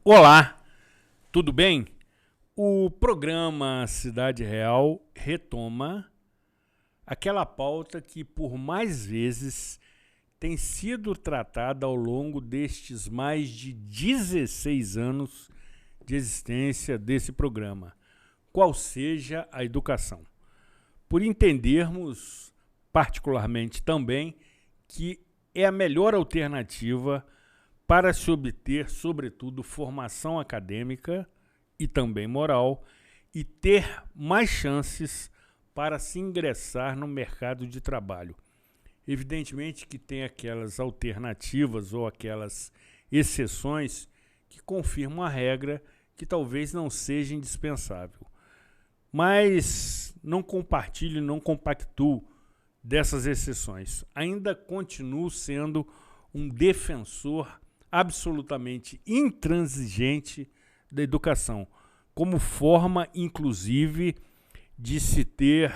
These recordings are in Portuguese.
Olá, tudo bem? O programa Cidade Real retoma aquela pauta que por mais vezes tem sido tratada ao longo destes mais de 16 anos de existência desse programa, qual seja a educação. Por entendermos, particularmente também, que é a melhor alternativa para se obter, sobretudo, formação acadêmica e também moral e ter mais chances para se ingressar no mercado de trabalho. Evidentemente que tem aquelas alternativas ou aquelas exceções que confirmam a regra que talvez não seja indispensável. Mas não compartilho, não compactuo dessas exceções. Ainda continuo sendo um defensor absolutamente intransigente da educação, como forma, inclusive, de se ter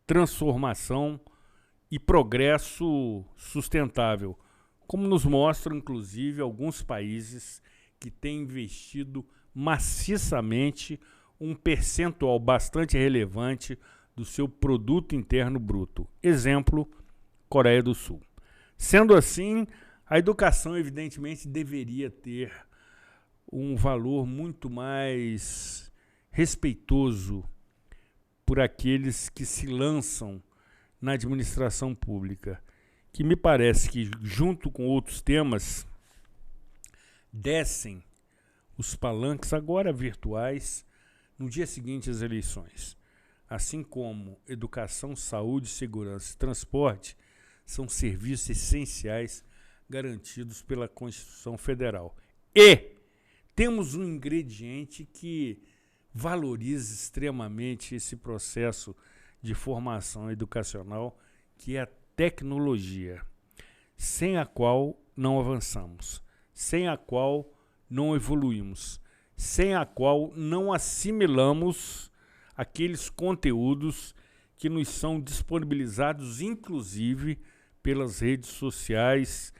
transformação e progresso sustentável, como nos mostram, inclusive, alguns países que têm investido maciçamente um percentual bastante relevante do seu produto interno bruto. Exemplo, Coreia do Sul. Sendo assim, a educação, evidentemente, deveria ter um valor muito mais respeitoso por aqueles que se lançam na administração pública, que me parece que, junto com outros temas, descem os palanques, agora virtuais, no dia seguinte às eleições. Assim como educação, saúde, segurança e transporte são serviços essenciais garantidos pela Constituição Federal. E temos um ingrediente que valoriza extremamente esse processo de formação educacional, que é a tecnologia, sem a qual não avançamos, sem a qual não evoluímos, sem a qual não assimilamos aqueles conteúdos que nos são disponibilizados, inclusive pelas redes sociais,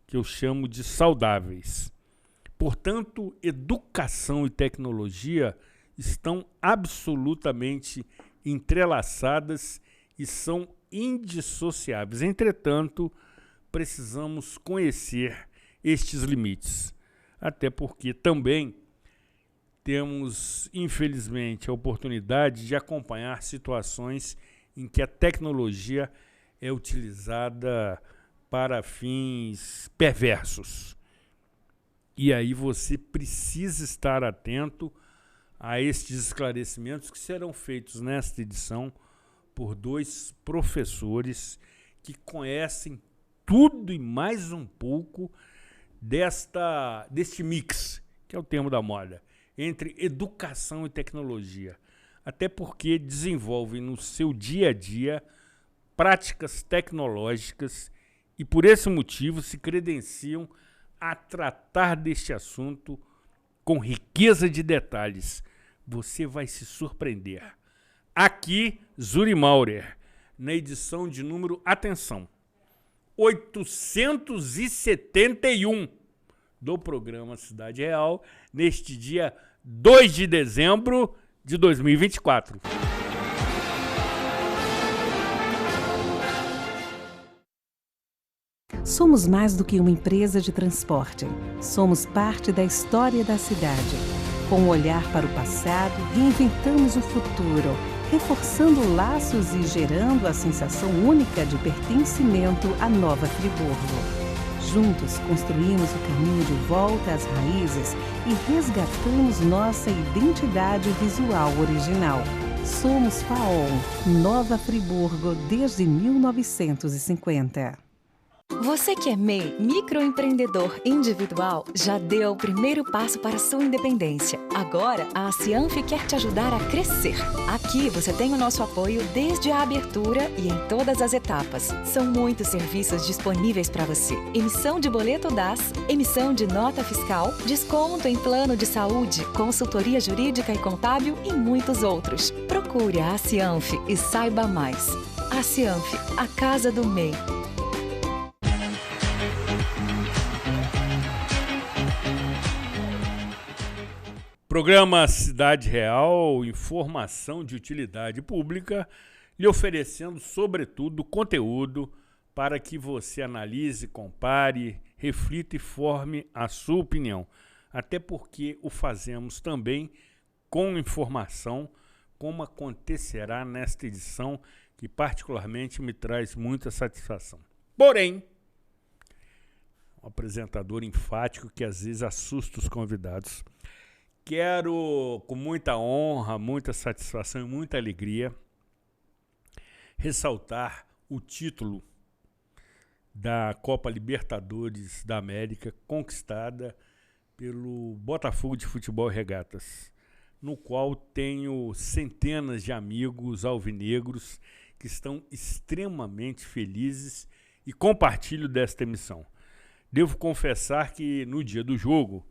que eu chamo de saudáveis. Portanto, educação e tecnologia estão absolutamente entrelaçadas e são indissociáveis. Entretanto, precisamos conhecer estes limites, até porque também temos, infelizmente, a oportunidade de acompanhar situações em que a tecnologia é utilizada para fins perversos. E aí você precisa estar atento a estes esclarecimentos que serão feitos nesta edição por dois professores que conhecem tudo e mais um pouco deste mix, que é o termo da moda, entre educação e tecnologia. Até porque desenvolvem no seu dia a dia práticas tecnológicas e, por esse motivo, se credenciam a tratar deste assunto com riqueza de detalhes. Você vai se surpreender. Aqui, Zuri Maurer, na edição de número, atenção, 871 do programa Cidade Real, neste dia 2 de dezembro de 2024. Somos mais do que uma empresa de transporte. Somos parte da história da cidade. Com um olhar para o passado, reinventamos o futuro, reforçando laços e gerando a sensação única de pertencimento à Nova Friburgo. Juntos, construímos o caminho de volta às raízes e resgatamos nossa identidade visual original. Somos FAOL, Nova Friburgo, desde 1950. Você que é MEI, microempreendedor individual, já deu o primeiro passo para sua independência. Agora, a Cianf quer te ajudar a crescer. Aqui você tem o nosso apoio desde a abertura e em todas as etapas. São muitos serviços disponíveis para você. Emissão de boleto DAS, emissão de nota fiscal, desconto em plano de saúde, consultoria jurídica e contábil e muitos outros. Procure a Cianf e saiba mais. A Cianf, a casa do MEI. Programa Cidade Real, informação de utilidade pública, lhe oferecendo, sobretudo, conteúdo para que você analise, compare, reflita e forme a sua opinião. Até porque o fazemos também com informação, como acontecerá nesta edição, que particularmente me traz muita satisfação. Porém, um apresentador enfático que às vezes assusta os convidados. Quero, com muita honra, muita satisfação e muita alegria, ressaltar o título da Copa Libertadores da América, conquistada pelo Botafogo de Futebol e Regatas, no qual tenho centenas de amigos alvinegros que estão extremamente felizes e compartilho desta emissão. Devo confessar que no dia do jogo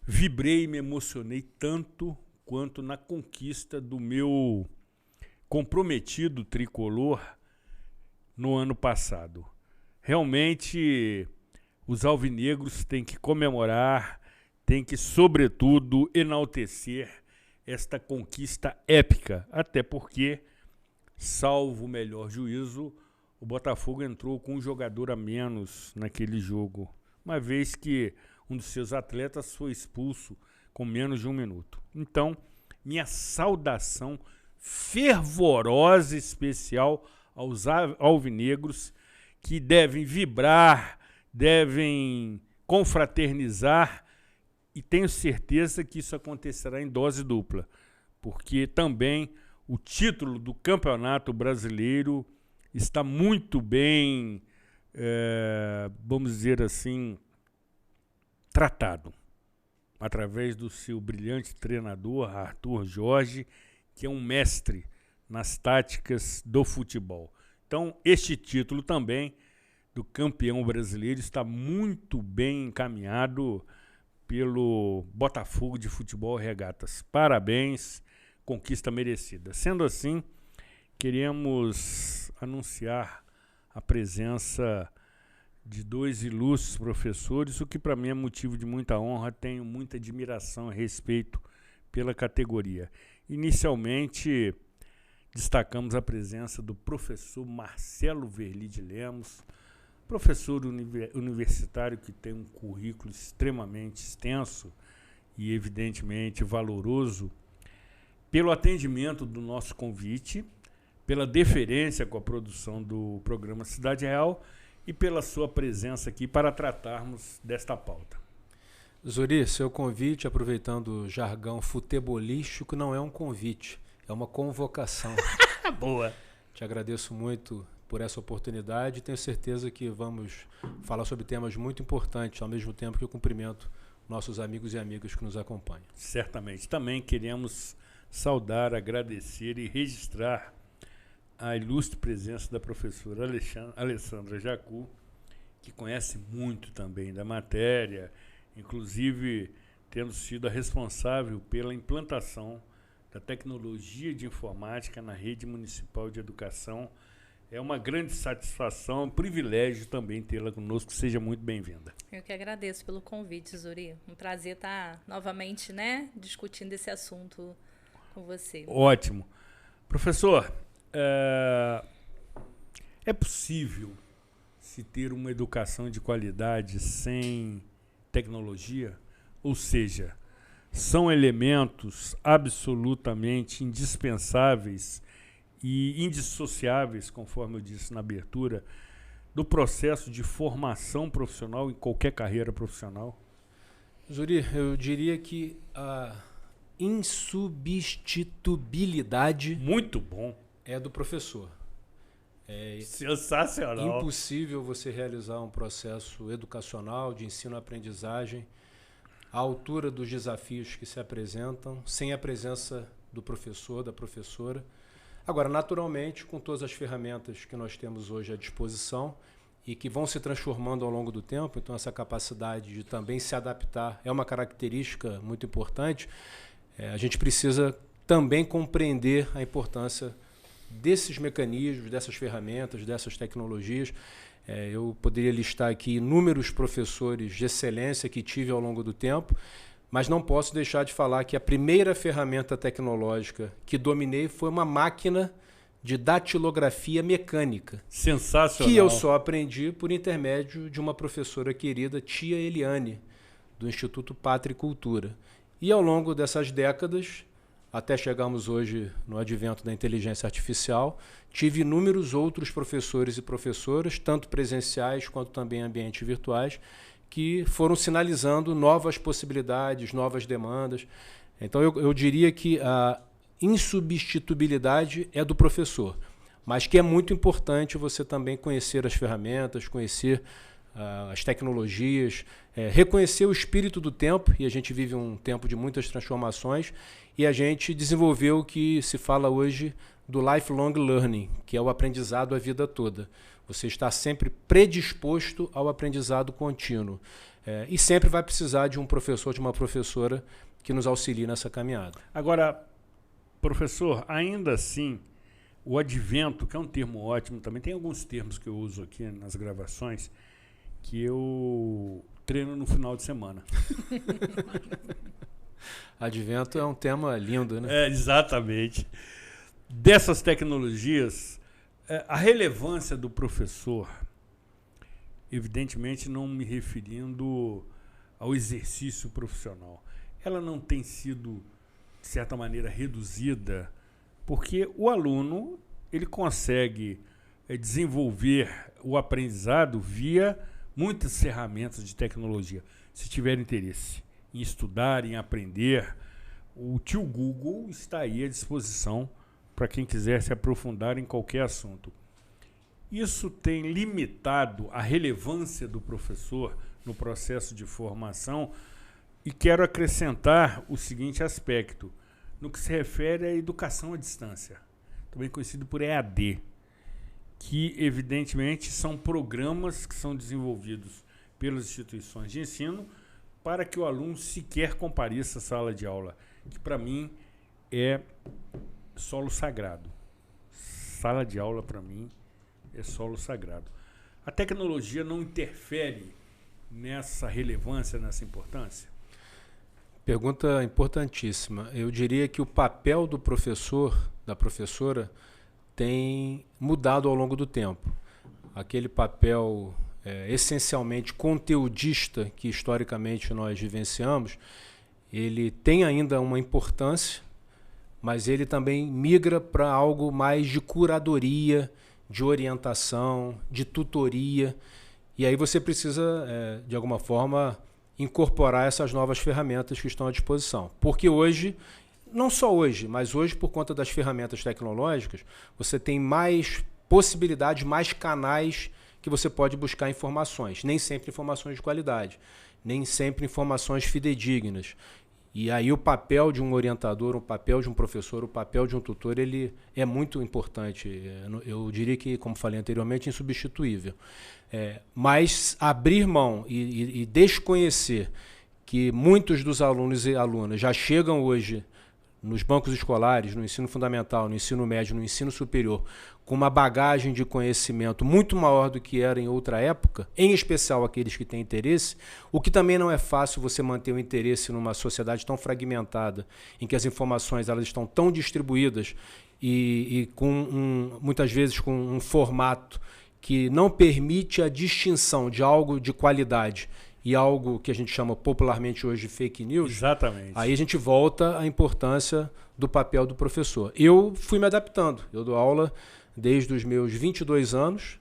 vibrei e me emocionei tanto quanto na conquista do meu comprometido tricolor no ano passado. Realmente, os alvinegros têm que comemorar, têm que, sobretudo, enaltecer esta conquista épica, até porque, salvo o melhor juízo, o Botafogo entrou com um jogador a menos naquele jogo, uma vez que um dos seus atletas foi expulso com menos de 1 minuto. Então, minha saudação fervorosa e especial aos alvinegros que devem vibrar, devem confraternizar, e tenho certeza que isso acontecerá em dose dupla, porque também o título do Campeonato Brasileiro está muito bem, vamos dizer assim, tratado, através do seu brilhante treinador, Arthur Jorge, que é um mestre nas táticas do futebol. Então, este título também do campeão brasileiro está muito bem encaminhado pelo Botafogo de Futebol e Regatas. Parabéns, conquista merecida. Sendo assim, queremos anunciar a presença de 2 ilustres professores, o que para mim é motivo de muita honra, tenho muita admiração e respeito pela categoria. Inicialmente, destacamos a presença do professor Marcelo Verli de Lemos, professor universitário que tem um currículo extremamente extenso e evidentemente valoroso, pelo atendimento do nosso convite, pela deferência com a produção do programa Cidade Real e pela sua presença aqui para tratarmos desta pauta. Zuri, seu convite, aproveitando o jargão futebolístico, não é um convite, é uma convocação. Boa! Te agradeço muito por essa oportunidade e tenho certeza que vamos falar sobre temas muito importantes, ao mesmo tempo que eu cumprimento nossos amigos e amigas que nos acompanham. Certamente. Também queremos saudar, agradecer e registrar a ilustre presença da professora Alessandra Jacu, que conhece muito também da matéria, inclusive tendo sido a responsável pela implantação da tecnologia de informática na rede municipal de educação. É uma grande satisfação, um privilégio também tê-la conosco. Seja muito bem-vinda. Eu que agradeço pelo convite, Zuri. Um prazer estar novamente, discutindo esse assunto com você. Ótimo. Professor, é possível se ter uma educação de qualidade sem tecnologia? Ou seja, são elementos absolutamente indispensáveis e indissociáveis, conforme eu disse na abertura, do processo de formação profissional em qualquer carreira profissional? Zuri, eu diria que a insubstituibilidade muito bom é do professor. É sensacional. Impossível você realizar um processo educacional de ensino-aprendizagem à altura dos desafios que se apresentam sem a presença do professor, da professora. Agora, naturalmente, com todas as ferramentas que nós temos hoje à disposição e que vão se transformando ao longo do tempo, então essa capacidade de também se adaptar é uma característica muito importante, a gente precisa também compreender a importância desses mecanismos, dessas ferramentas, dessas tecnologias. Eu poderia listar aqui inúmeros professores de excelência que tive ao longo do tempo, mas não posso deixar de falar que a primeira ferramenta tecnológica que dominei foi uma máquina de datilografia mecânica. Sensacional. Que eu só aprendi por intermédio de uma professora querida, tia Eliane, do Instituto Pátria e Cultura. E ao longo dessas décadas, até chegarmos hoje no advento da inteligência artificial, tive inúmeros outros professores e professoras, tanto presenciais quanto também em ambientes virtuais, que foram sinalizando novas possibilidades, novas demandas. Então eu diria que a insubstituibilidade é do professor, mas que é muito importante você também conhecer as ferramentas, conhecer as tecnologias, reconhecer o espírito do tempo, e a gente vive um tempo de muitas transformações, e a gente desenvolveu o que se fala hoje do lifelong learning, que é o aprendizado a vida toda. Você está sempre predisposto ao aprendizado contínuo, e sempre vai precisar de um professor, de uma professora que nos auxilie nessa caminhada. Agora, professor, ainda assim, o advento, que é um termo ótimo também, tem alguns termos que eu uso aqui nas gravações que eu treino no final de semana. Advento é um tema lindo, né? Exatamente. Dessas tecnologias, a relevância do professor, evidentemente não me referindo ao exercício profissional, ela não tem sido, de certa maneira, reduzida, porque o aluno ele consegue desenvolver o aprendizado via muitas ferramentas de tecnologia. Se tiver interesse em estudar, em aprender, o tio Google está aí à disposição para quem quiser se aprofundar em qualquer assunto. Isso tem limitado a relevância do professor no processo de formação, e quero acrescentar o seguinte aspecto, no que se refere à educação à distância, também conhecido por EAD, que evidentemente são programas que são desenvolvidos pelas instituições de ensino para que o aluno sequer compareça à sala de aula, que para mim é solo sagrado. Sala de aula para mim é solo sagrado. A tecnologia não interfere nessa relevância, nessa importância? Pergunta importantíssima. Eu diria que o papel do professor, da professora, tem mudado ao longo do tempo. Aquele papel essencialmente conteudista que historicamente nós vivenciamos, ele tem ainda uma importância, mas ele também migra para algo mais de curadoria, de orientação, de tutoria, e aí você precisa, de alguma forma, incorporar essas novas ferramentas que estão à disposição. Porque hoje, não só hoje, mas hoje por conta das ferramentas tecnológicas, você tem mais possibilidades, mais canais que você pode buscar informações. Nem sempre informações de qualidade, nem sempre informações fidedignas. E aí o papel de um orientador, o papel de um professor, o papel de um tutor, ele é muito importante. Eu diria que, como falei anteriormente, insubstituível. Mas abrir mão e desconhecer que muitos dos alunos e alunas já chegam hoje nos bancos escolares, no ensino fundamental, no ensino médio, no ensino superior, com uma bagagem de conhecimento muito maior do que era em outra época, em especial aqueles que têm interesse, o que também não é fácil você manter o interesse numa sociedade tão fragmentada, em que as informações elas estão tão distribuídas e com muitas vezes com um formato que não permite a distinção de algo de qualidade e algo que a gente chama popularmente hoje de fake news. Exatamente. Aí a gente volta à importância do papel do professor. Eu fui me adaptando. Eu dou aula desde os meus 22 anos.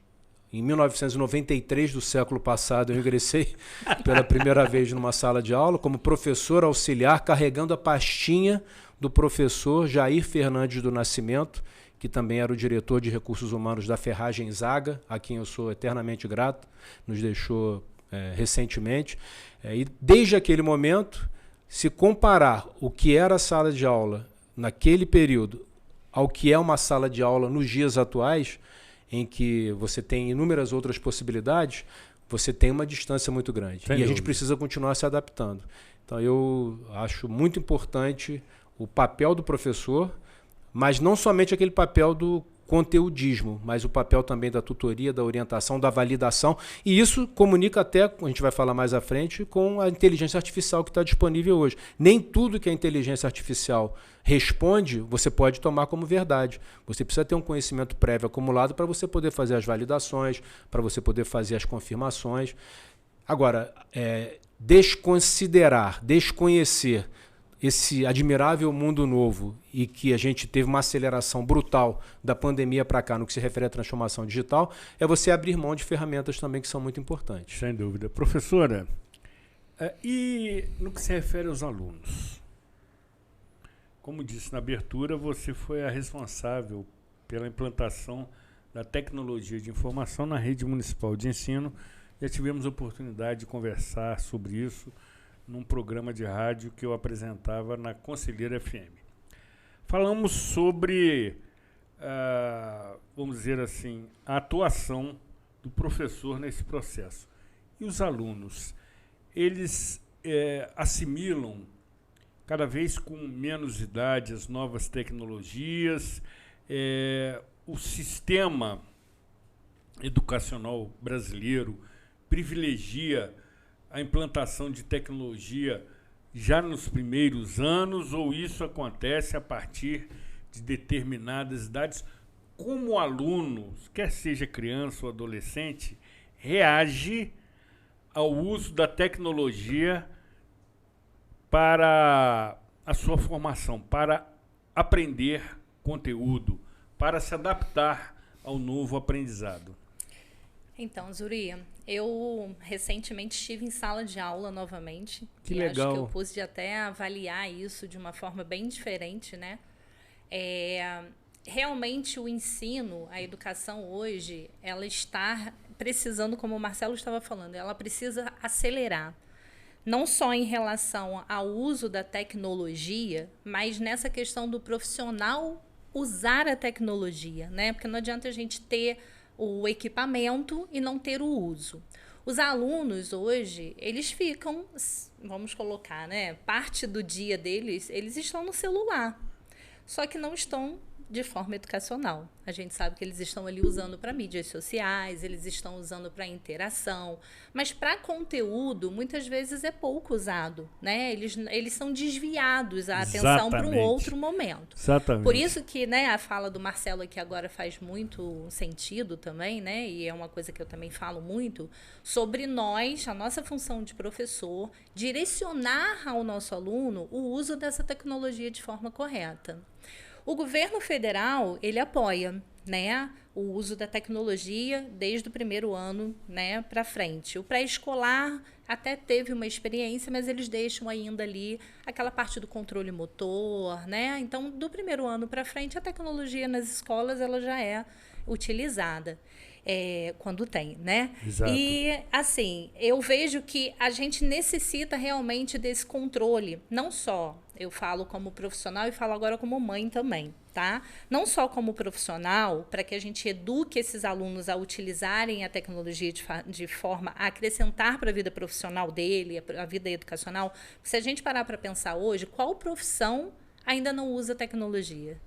Em 1993 do século passado, eu ingressei pela primeira vez numa sala de aula como professor auxiliar, carregando a pastinha do professor Jair Fernandes do Nascimento, que também era o diretor de recursos humanos da Ferragem Zaga, a quem eu sou eternamente grato, nos deixou recentemente. E desde aquele momento, se comparar o que era a sala de aula naquele período ao que é uma sala de aula nos dias atuais, em que você tem inúmeras outras possibilidades, você tem uma distância muito grande. E a gente precisa continuar se adaptando. Então eu acho muito importante o papel do professor, mas não somente aquele papel do conteudismo, mas o papel também da tutoria, da orientação, da validação, e isso comunica até, a gente vai falar mais à frente, com a inteligência artificial que está disponível hoje. Nem tudo que a inteligência artificial responde, você pode tomar como verdade. Você precisa ter um conhecimento prévio acumulado para você poder fazer as validações, para você poder fazer as confirmações. Agora, desconhecer esse admirável mundo novo e que a gente teve uma aceleração brutal da pandemia para cá no que se refere à transformação digital, é você abrir mão de ferramentas também que são muito importantes. Sem dúvida. Professora, e no que se refere aos alunos? Como disse na abertura, você foi a responsável pela implantação da tecnologia de informação na rede municipal de ensino. Já tivemos a oportunidade de conversar sobre isso num programa de rádio que eu apresentava na Conselheira FM. Falamos sobre, vamos dizer assim, a atuação do professor nesse processo. E os alunos, eles assimilam cada vez com menos idade as novas tecnologias, o sistema educacional brasileiro privilegia a implantação de tecnologia já nos primeiros anos, ou isso acontece a partir de determinadas idades? Como o aluno, quer seja criança ou adolescente, reage ao uso da tecnologia para a sua formação, para aprender conteúdo, para se adaptar ao novo aprendizado? Então, Zuri, eu recentemente estive em sala de aula novamente. Que e legal. Acho que eu pude até avaliar isso de uma forma bem diferente, né? Realmente o ensino, a educação hoje, ela está precisando, como o Marcelo estava falando, ela precisa acelerar. Não só em relação ao uso da tecnologia, mas nessa questão do profissional usar a tecnologia, né? Porque não adianta a gente ter o equipamento e não ter o uso. Os alunos hoje, eles ficam, vamos colocar, né, parte do dia deles, eles estão no celular, só que não estão de forma educacional. A gente sabe que eles estão ali usando para mídias sociais, eles estão usando para interação, mas para conteúdo, muitas vezes é pouco usado, né? Eles são desviados a atenção para um outro momento. Exatamente. Por isso que, né, a fala do Marcelo aqui agora faz muito sentido também, né? E é uma coisa que eu também falo muito, sobre nós, a nossa função de professor, direcionar ao nosso aluno o uso dessa tecnologia de forma correta. O governo federal, ele apoia, né, o uso da tecnologia desde o primeiro ano, né, para frente. O pré-escolar até teve uma experiência, mas eles deixam ainda ali aquela parte do controle motor, né? Então, do primeiro ano para frente, a tecnologia nas escolas ela já é utilizada. Quando tem, né? Exato. E, assim, eu vejo que a gente necessita realmente desse controle. Não só, eu falo como profissional e falo agora como mãe também, tá? Não só como profissional, para que a gente eduque esses alunos a utilizarem a tecnologia de forma a acrescentar para a vida profissional dele, a vida educacional. Se a gente parar para pensar hoje, qual profissão ainda não usa tecnologia?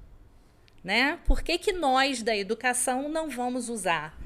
Né? Por que nós da educação não vamos usar?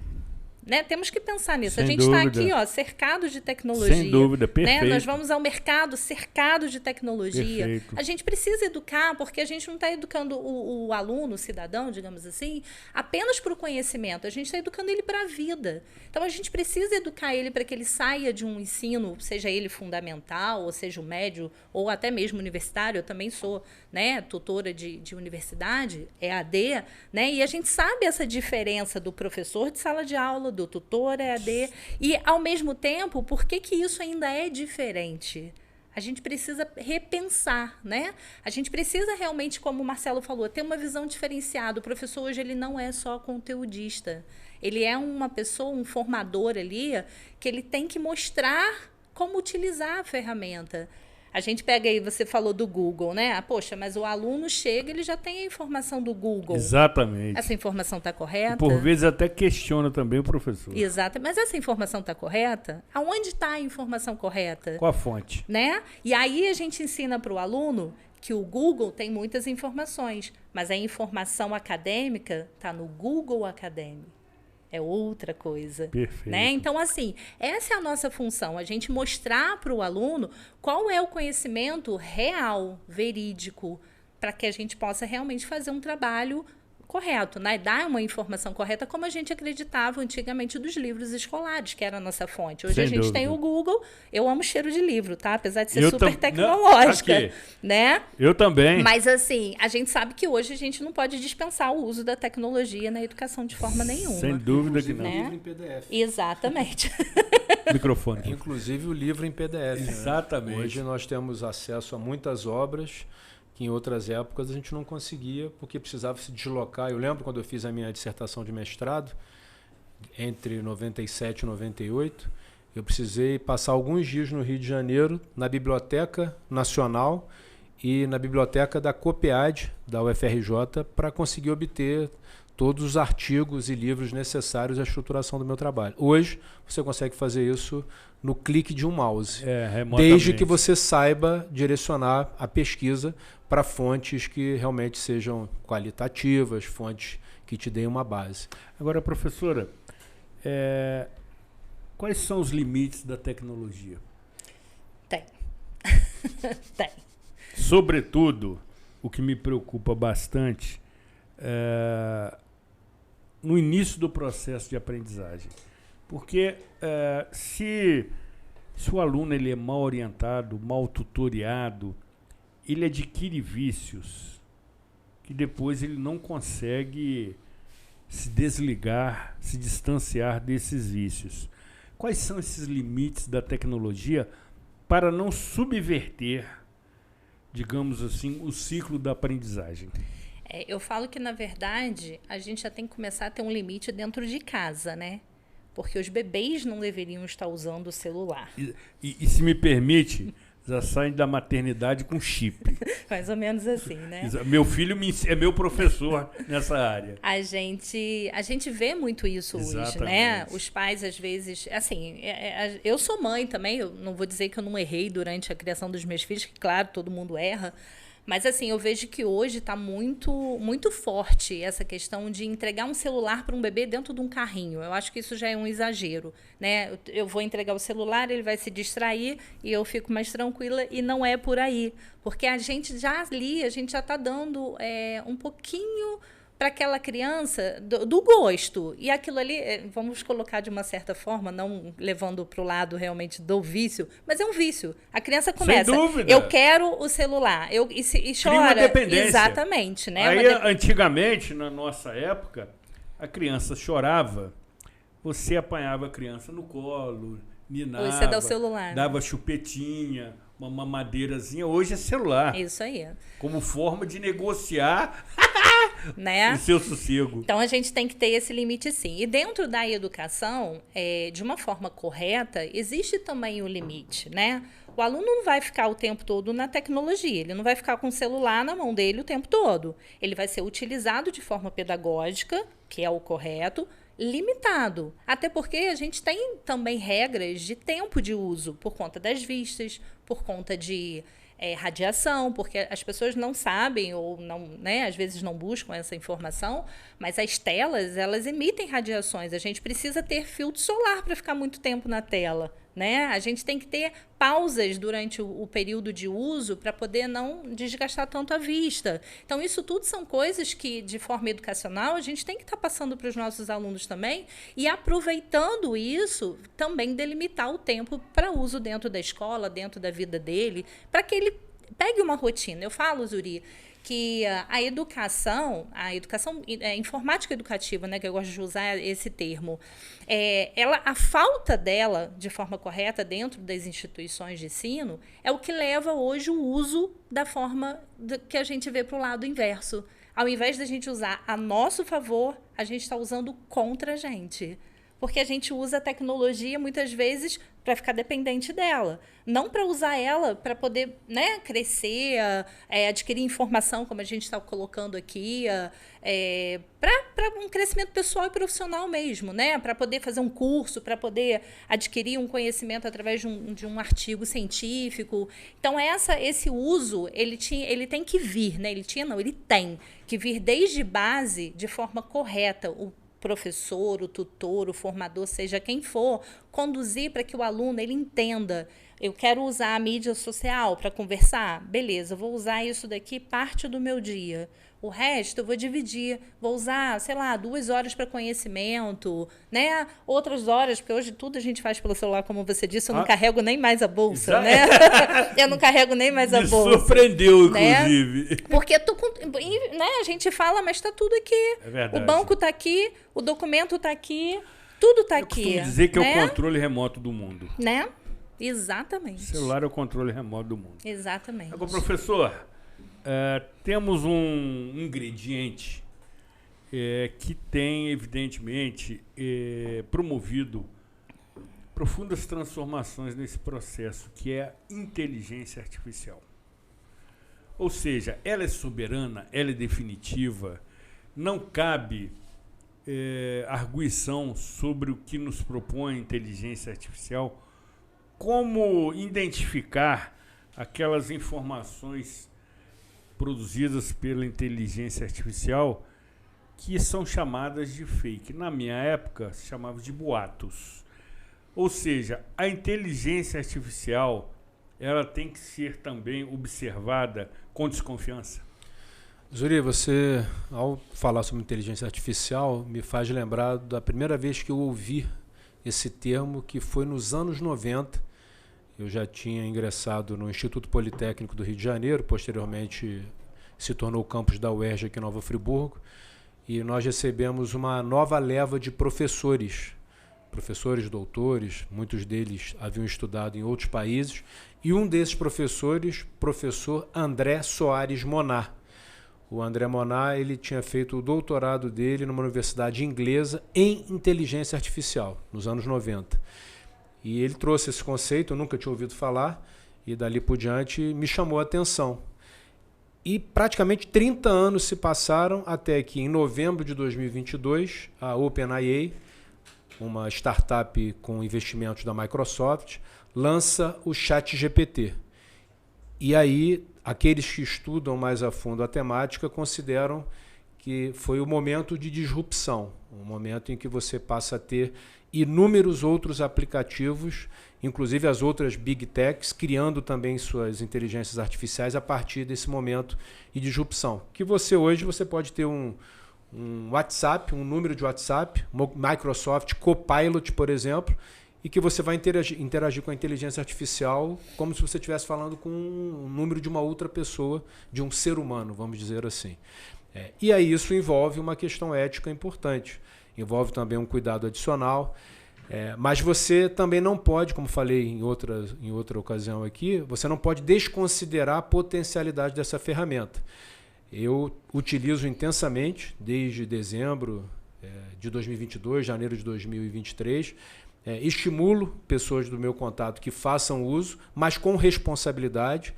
Né? Temos que pensar nisso. Sem a gente está aqui, ó, cercado de tecnologia. Sem dúvida, perfeito. Né? Nós vamos ao mercado cercado de tecnologia. Perfeito. A gente precisa educar, porque a gente não está educando o aluno, o cidadão, digamos assim, apenas para o conhecimento. A gente está educando ele para a vida. Então, a gente precisa educar ele para que ele saia de um ensino, seja ele fundamental, ou seja o médio, ou até mesmo universitário. Eu também sou, né, tutora de universidade, EAD, né? E a gente sabe essa diferença do professor de sala de aula, do tutor EAD, e, ao mesmo tempo, por que isso ainda é diferente? A gente precisa repensar, né? A gente precisa realmente, como o Marcelo falou, ter uma visão diferenciada. O professor hoje ele não é só conteudista. Ele é uma pessoa, um formador ali, que ele tem que mostrar como utilizar a ferramenta. A gente pega aí, você falou do Google, né? Poxa, mas o aluno chega, ele já tem a informação do Google. Exatamente. Essa informação está correta? E por vezes até questiona também o professor. Exato. Mas essa informação está correta? Aonde está a informação correta? Qual a fonte? Né? E aí a gente ensina para o aluno que o Google tem muitas informações, mas a informação acadêmica está no Google Acadêmico. É outra coisa. Perfeito. Né? Então, assim, essa é a nossa função, a gente mostrar para o aluno qual é o conhecimento real, verídico, para que a gente possa realmente fazer um trabalho correto, né? Dar uma informação correta, como a gente acreditava antigamente dos livros escolares, que era a nossa fonte. Hoje Sem a gente dúvida. tem o Google. Eu amo cheiro de livro, tá? Apesar de ser Eu super tam- tecnológica, Aqui. né? Eu também. Mas, assim, a gente sabe que hoje a gente não pode dispensar o uso da tecnologia na educação de forma nenhuma. Sem dúvida que Inclusive não. o livro em PDF. Exatamente. Microfone. Inclusive o livro em PDF. né? Exatamente. Hoje nós temos acesso a muitas obras que em outras épocas a gente não conseguia porque precisava se deslocar. Eu lembro quando eu fiz a minha dissertação de mestrado, entre 97 e 98, eu precisei passar alguns dias no Rio de Janeiro, na Biblioteca Nacional e na Biblioteca da COPEAD, da UFRJ, para conseguir obter todos os artigos e livros necessários à estruturação do meu trabalho. Hoje, você consegue fazer isso no clique de um mouse, Remotamente. desde que você saiba direcionar a pesquisa para fontes que realmente sejam qualitativas, fontes que te deem uma base. Agora, professora, quais são os limites da tecnologia? Tem. Tem. Sobretudo, o que me preocupa bastante no início do processo de aprendizagem. Porque se o aluno ele é mal orientado, mal tutoriado, ele adquire vícios que depois ele não consegue se desligar, se distanciar desses vícios. Quais são esses limites da tecnologia para não subverter, digamos assim, o ciclo da aprendizagem? Eu falo que, na verdade, a gente já tem que começar a ter um limite dentro de casa, né? Porque os bebês não deveriam estar usando o celular. E se me permite, já saem da maternidade com chip. Mais ou menos assim, né? Meu filho é meu professor nessa área. A gente vê muito isso hoje, né? Exatamente. Os pais, às vezes... Assim, eu sou mãe também, eu não vou dizer que eu não errei durante a criação dos meus filhos, que, claro, todo mundo erra. Mas, assim, eu vejo que hoje está muito, muito forte essa questão de entregar um celular para um bebê dentro de um carrinho. Eu acho que isso já é um exagero, né? Eu vou entregar o celular, ele vai se distrair e eu fico mais tranquila, e não é por aí. Porque a gente já está dando um pouquinho para aquela criança do gosto. E aquilo ali, vamos colocar de uma certa forma, não levando para o lado realmente do vício, mas é um vício. A criança começa, Sem dúvida. Eu quero o celular, e chora. Cria uma dependência. Exatamente, né? Aí, antigamente, na nossa época, a criança chorava, você apanhava a criança no colo, ninava, Hoje você dá o celular, dava chupetinha, uma mamadeirazinha. Hoje é celular. Isso aí. Como forma de negociar Né? o seu sossego. Então, a gente tem que ter esse limite, sim. E dentro da educação, de uma forma correta, existe também o limite, né? O aluno não vai ficar o tempo todo na tecnologia, ele não vai ficar com o celular na mão dele o tempo todo. Ele vai ser utilizado de forma pedagógica, que é o correto, limitado. Até porque a gente tem também regras de tempo de uso, por conta das vistas, por conta de radiação, porque as pessoas não sabem ou não, né, às vezes não buscam essa informação, mas as telas, elas emitem radiações. A gente precisa ter filtro solar para ficar muito tempo na tela, né? A gente tem que ter pausas durante o período de uso para poder não desgastar tanto a vista. Então, isso tudo são coisas que, de forma educacional, a gente tem que estar passando para os nossos alunos também, e aproveitando isso, também delimitar o tempo para uso dentro da escola, dentro da vida dele, para que ele pegue uma rotina. Eu falo, Zuri, que a educação informática educativa, né, que eu gosto de usar esse termo, a falta dela, de forma correta, dentro das instituições de ensino, é o que leva hoje o uso da forma que a gente vê para o lado inverso. Ao invés da gente usar a nosso favor, a gente está usando contra a gente. Porque a gente usa a tecnologia, muitas vezes, para ficar dependente dela. Não para usar ela para poder, né, crescer, adquirir informação, como a gente está colocando aqui, para um crescimento pessoal e profissional mesmo, né? Para poder fazer um curso, para poder adquirir um conhecimento através de um artigo científico. Então, esse uso, ele tem que vir, né? Ele tem que vir desde base, de forma correta. O professor, o tutor, o formador, seja quem for, conduzir para que o aluno ele entenda. Eu quero usar a mídia social para conversar? Beleza, eu vou usar isso daqui parte do meu dia. O resto eu vou dividir. Vou usar, 2 horas para conhecimento, né? Outras horas, porque hoje tudo a gente faz pelo celular, como você disse, eu não carrego nem mais a bolsa, né? Eu não carrego nem mais a bolsa. Me surpreendeu, né? inclusive. Porque né? A gente fala, mas está tudo aqui. É verdade. O banco está aqui, o documento está aqui, tudo está aqui. Eu costumo dizer que né? é o controle remoto do mundo. Né? Exatamente. O celular é o controle remoto do mundo. Exatamente. Agora, professor, temos um ingrediente que tem, evidentemente, promovido profundas transformações nesse processo, que é a inteligência artificial. Ou seja, ela é soberana, ela é definitiva, não cabe arguição sobre o que nos propõe a inteligência artificial. Como identificar aquelas informações produzidas pela inteligência artificial que são chamadas de fake? Na minha época, se chamava de boatos. Ou seja, a inteligência artificial ela tem que ser também observada com desconfiança. Zuri, você, ao falar sobre inteligência artificial, me faz lembrar da primeira vez que eu ouvi esse termo, que foi nos anos 90. Eu já tinha ingressado no Instituto Politécnico do Rio de Janeiro, posteriormente se tornou o campus da UERJ aqui em Nova Friburgo, e nós recebemos uma nova leva de professores, doutores, muitos deles haviam estudado em outros países, e um desses professores, professor André Soares Monar. O André Monar, ele tinha feito o doutorado dele numa universidade inglesa em inteligência artificial, nos anos 90. E ele trouxe esse conceito, eu nunca tinha ouvido falar, e dali por diante me chamou a atenção. E praticamente 30 anos se passaram até que, em novembro de 2022, a OpenAI, uma startup com investimentos da Microsoft, lança o ChatGPT. E aí, aqueles que estudam mais a fundo a temática consideram que foi o momento de disrupção, um momento em que você passa a ter inúmeros outros aplicativos, inclusive as outras Big Techs, criando também suas inteligências artificiais a partir desse momento de disrupção. Que hoje você pode ter um WhatsApp, um número de WhatsApp, Microsoft Copilot, por exemplo, e que você vai interagir com a inteligência artificial como se você estivesse falando com um número de uma outra pessoa, de um ser humano, vamos dizer assim. E aí isso envolve uma questão ética importante. Envolve também um cuidado adicional, mas você também não pode, como falei em outra ocasião aqui, você não pode desconsiderar a potencialidade dessa ferramenta. Eu utilizo intensamente desde dezembro de 2022, janeiro de 2023, estimulo pessoas do meu contato que façam uso, mas com responsabilidade,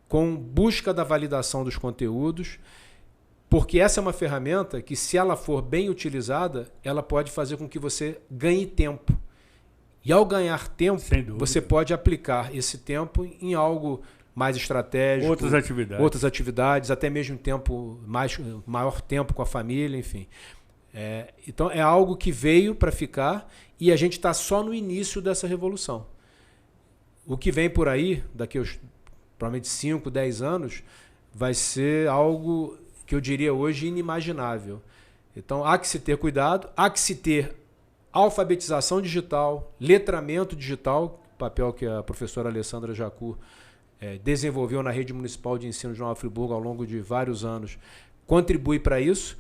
com busca da validação dos conteúdos, porque essa é uma ferramenta que, se ela for bem utilizada, ela pode fazer com que você ganhe tempo. E ao ganhar tempo, você pode aplicar esse tempo em algo mais estratégico. Outras atividades, até mesmo maior tempo com a família, enfim. Então é algo que veio para ficar e a gente está só no início dessa revolução. O que vem por aí, daqui a provavelmente 5, 10 anos, vai ser algo que eu diria hoje inimaginável. Então há que se ter cuidado, há que se ter alfabetização digital, letramento digital, papel que a professora Alessandra Jacu desenvolveu na Rede Municipal de Ensino de Nova Friburgo ao longo de vários anos, contribui para isso,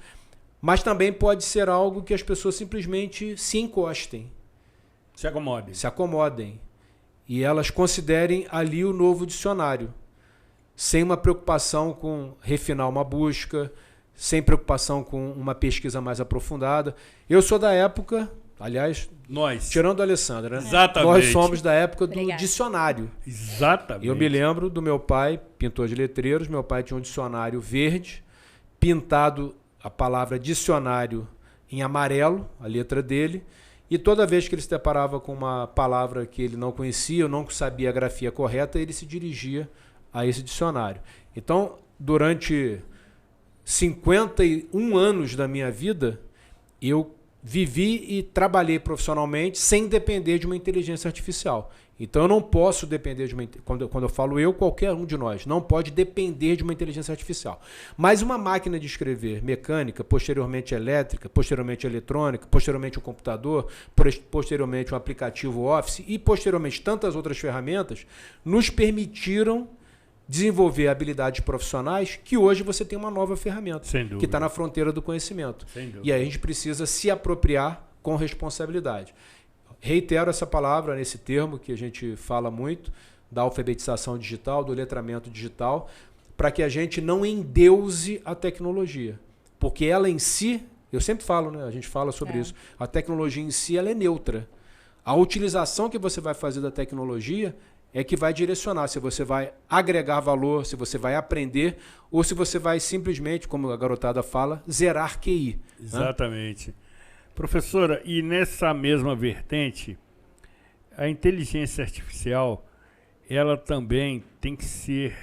mas também pode ser algo que as pessoas simplesmente se encostem. Se acomodem. E elas considerem ali o novo dicionário, sem uma preocupação com refinar uma busca, sem preocupação com uma pesquisa mais aprofundada. Eu sou da época, Aliás, Nós. tirando a Alessandra, né? Exatamente. Nós somos da época do Obrigada. dicionário. Exatamente. Eu me lembro do meu pai, pintor de letreiros, meu pai tinha um dicionário verde, pintado a palavra dicionário em amarelo, a letra dele, e toda vez que ele se deparava com uma palavra que ele não conhecia, ou não sabia a grafia correta, ele se dirigia a esse dicionário. Então, durante 51 anos da minha vida, eu vivi e trabalhei profissionalmente sem depender de uma inteligência artificial. Então eu não posso depender de uma... Quando eu falo eu, qualquer um de nós não pode depender de uma inteligência artificial. Mas uma máquina de escrever mecânica, posteriormente elétrica, posteriormente eletrônica, posteriormente um computador, posteriormente um aplicativo Office e posteriormente tantas outras ferramentas, nos permitiram desenvolver habilidades profissionais que hoje você tem uma nova ferramenta, que está na fronteira do conhecimento. E aí a gente precisa se apropriar com responsabilidade. Reitero essa palavra nesse termo que a gente fala muito, da alfabetização digital, do letramento digital, para que a gente não endeuse a tecnologia. Porque ela em si, eu sempre falo, né? A gente fala sobre isso, a tecnologia em si ela é neutra. A utilização que você vai fazer da tecnologia é que vai direcionar se você vai agregar valor, se você vai aprender ou se você vai simplesmente, como a garotada fala, zerar QI. Exatamente. Né? Professora, e nessa mesma vertente, a inteligência artificial, ela também tem que ser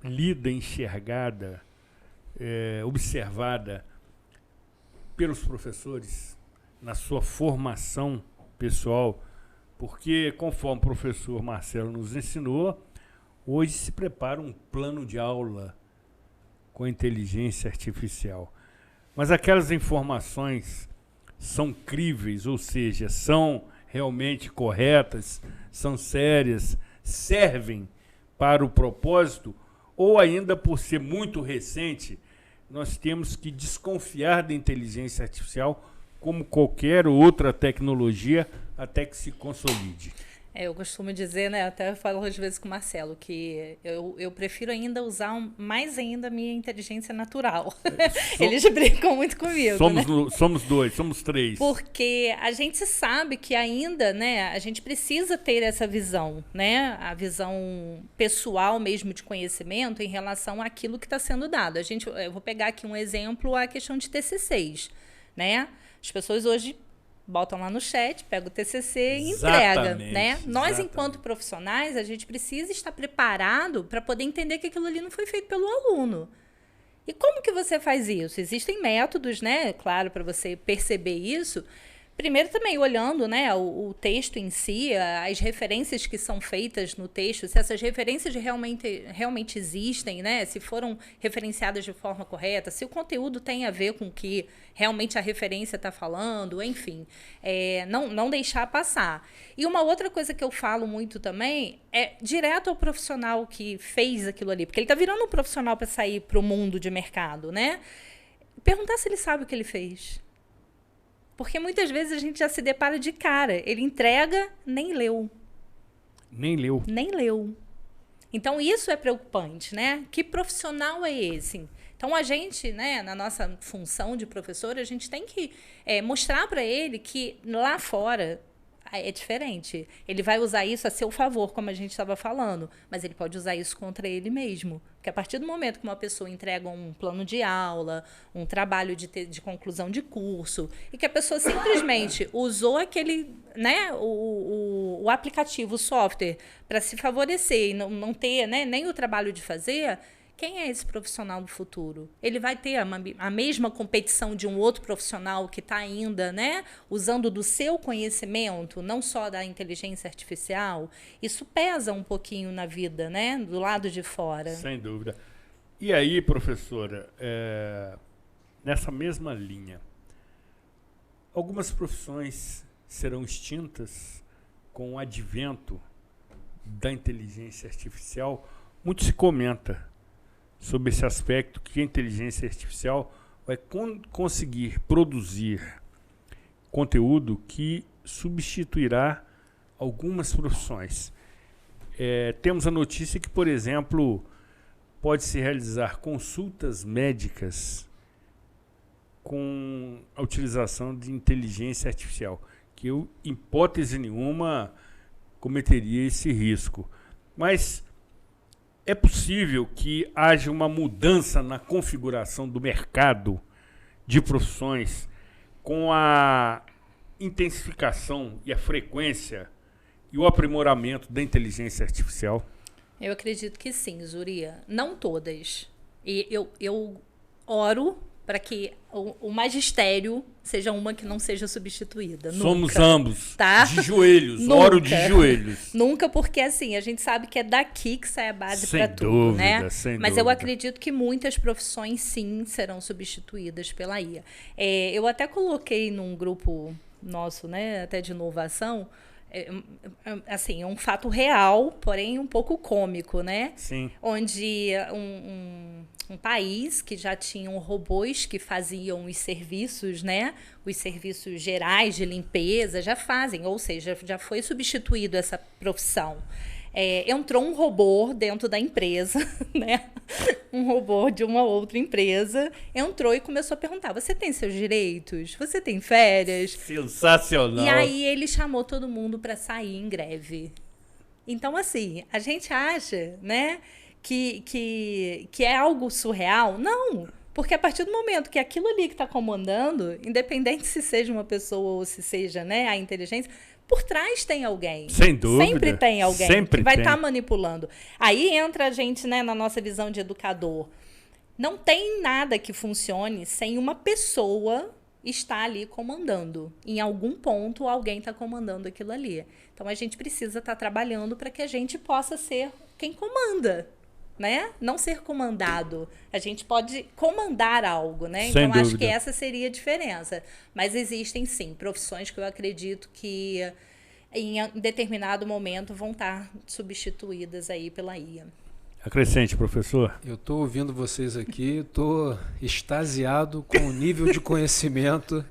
lida, enxergada, observada pelos professores na sua formação pessoal, porque, conforme o professor Marcelo nos ensinou, hoje se prepara um plano de aula com inteligência artificial. Mas aquelas informações são críveis, ou seja, são realmente corretas, são sérias, servem para o propósito, ou ainda por ser muito recente, nós temos que desconfiar da inteligência artificial como qualquer outra tecnologia até que se consolide. Eu costumo dizer, né, até eu falo às vezes com o Marcelo, que eu prefiro ainda usar mais ainda a minha inteligência natural. Eles brincam muito comigo. Somos dois, somos três. Porque a gente sabe que ainda, né, a gente precisa ter essa visão, né, a visão pessoal mesmo de conhecimento em relação àquilo que está sendo dado. Eu vou pegar aqui um exemplo, a questão de TCCs, né? As pessoas hoje botam lá no chat, pega o TCC e entrega, né? Nós, enquanto profissionais, a gente precisa estar preparado para poder entender que aquilo ali não foi feito pelo aluno. E como que você faz isso? Existem métodos, né? Claro, para você perceber isso. Primeiro também olhando, né, o texto em si, as referências que são feitas no texto, se essas referências realmente existem, né, se foram referenciadas de forma correta, se o conteúdo tem a ver com o que realmente a referência está falando, enfim, não deixar passar. E uma outra coisa que eu falo muito também é direto ao profissional que fez aquilo ali, porque ele está virando um profissional para sair para o mundo de mercado, né? Perguntar se ele sabe o que ele fez. Porque muitas vezes a gente já se depara de cara. Ele entrega, nem leu. Nem leu. Nem leu. Então, isso é preocupante, né? Que profissional é esse? Então, a gente, né, na nossa função de professor, a gente tem que mostrar para ele que lá fora é diferente. Ele vai usar isso a seu favor, como a gente estava falando, mas ele pode usar isso contra ele mesmo. Porque a partir do momento que uma pessoa entrega um plano de aula, um trabalho de conclusão de curso, e que a pessoa simplesmente usou aquele, né, o aplicativo, o software, para se favorecer e não ter, né, nem o trabalho de fazer, quem é esse profissional do futuro? Ele vai ter a mesma competição de um outro profissional que está ainda, né, usando do seu conhecimento, não só da inteligência artificial? Isso pesa um pouquinho na vida, né, do lado de fora. Sem dúvida. E aí, professora, nessa mesma linha, algumas profissões serão extintas com o advento da inteligência artificial. Muito se comenta sobre esse aspecto, que a inteligência artificial vai conseguir produzir conteúdo que substituirá algumas profissões. Temos a notícia que, por exemplo, pode-se realizar consultas médicas com a utilização de inteligência artificial, que eu, em hipótese nenhuma, cometeria esse risco. Mas é possível que haja uma mudança na configuração do mercado de profissões com a intensificação e a frequência e o aprimoramento da inteligência artificial? Eu acredito que sim, Zuria. Não todas. E eu oro para que o magistério seja uma que não seja substituída. Somos nunca, ambos, tá? de joelhos, Nunca. oro de joelhos. Nunca, porque assim, a gente sabe que é daqui que sai a base Sem para tudo, dúvida, né? sem Mas eu dúvida. acredito que muitas profissões, sim, serão substituídas pela IA. Eu até coloquei num grupo nosso, né, até de inovação, assim, é um fato real, porém um pouco cômico, né? Sim. Onde um país que já tinham robôs que faziam os serviços, né? Os serviços gerais de limpeza já fazem, ou seja, já foi substituído essa profissão. Entrou um robô dentro da empresa, né? Um robô de uma outra empresa entrou e começou a perguntar: você tem seus direitos? Você tem férias? Sensacional. E aí ele chamou todo mundo para sair em greve. Então, assim, a gente acha, né, que é algo surreal? Não, porque a partir do momento que aquilo ali que está comandando, independente se seja uma pessoa ou se seja, né, a inteligência, por trás tem alguém. Sem dúvida. Sempre tem alguém Sempre que vai tem. estar manipulando. Aí entra a gente, né, na nossa visão de educador. Não tem nada que funcione sem uma pessoa estar ali comandando. Em algum ponto, alguém está comandando aquilo ali. Então, a gente precisa estar trabalhando para que a gente possa ser quem comanda, né? Não ser comandado. A gente pode comandar algo, né? Sem então, acho dúvida. que essa seria a diferença. Mas existem, sim, profissões que eu acredito que em determinado momento vão estar substituídas aí pela IA. Acrescente, professor. Eu estou ouvindo vocês aqui, estou extasiado com o nível de conhecimento